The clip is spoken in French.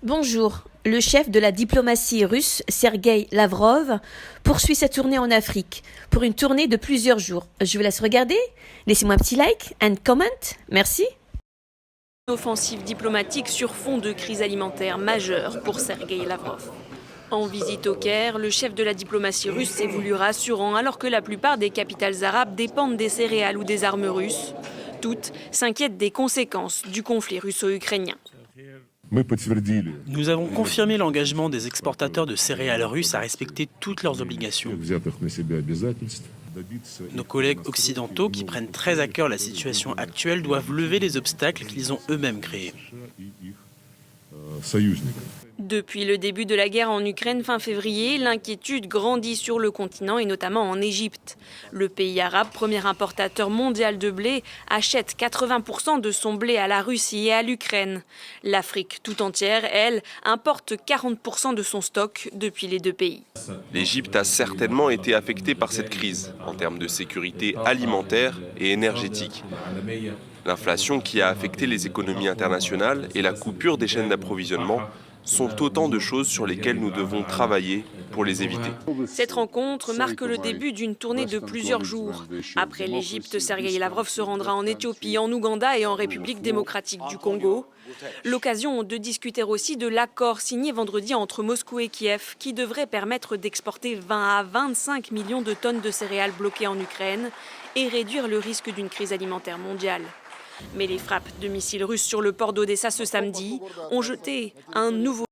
Bonjour. Le chef de la diplomatie russe, Sergueï Lavrov, poursuit sa tournée en Afrique pour une tournée de plusieurs jours. Je vous laisse regarder. Laissez-moi un petit like and comment. Merci. Offensive diplomatique sur fond de crise alimentaire majeure pour Sergueï Lavrov. En visite au Caire, le chef de la diplomatie russe s'est voulu rassurant alors que la plupart des capitales arabes dépendent des céréales ou des armes russes. Toutes s'inquiètent des conséquences du conflit russo-ukrainien. Nous avons confirmé l'engagement des exportateurs de céréales russes à respecter toutes leurs obligations. Nos collègues occidentaux, qui prennent très à cœur la situation actuelle, doivent lever les obstacles qu'ils ont eux-mêmes créés. Depuis le début de la guerre en Ukraine fin février, l'inquiétude grandit sur le continent et notamment en Égypte. Le pays arabe, premier importateur mondial de blé, achète 80% de son blé à la Russie et à l'Ukraine. L'Afrique tout entière, elle, importe 40% de son stock depuis les deux pays. L'Égypte a certainement été affectée par cette crise en termes de sécurité alimentaire et énergétique. L'inflation qui a affecté les économies internationales et la coupure des chaînes d'approvisionnement sont autant de choses sur lesquelles nous devons travailler pour les éviter. Cette rencontre marque le début d'une tournée de plusieurs jours. Après l'Égypte, Sergueï Lavrov se rendra en Éthiopie, en Ouganda et en République démocratique du Congo. L'occasion de discuter aussi de l'accord signé vendredi entre Moscou et Kiev qui devrait permettre d'exporter 20 à 25 millions de tonnes de céréales bloquées en Ukraine et réduire le risque d'une crise alimentaire mondiale. Mais les frappes de missiles russes sur le port d'Odessa ce samedi ont jeté un nouveau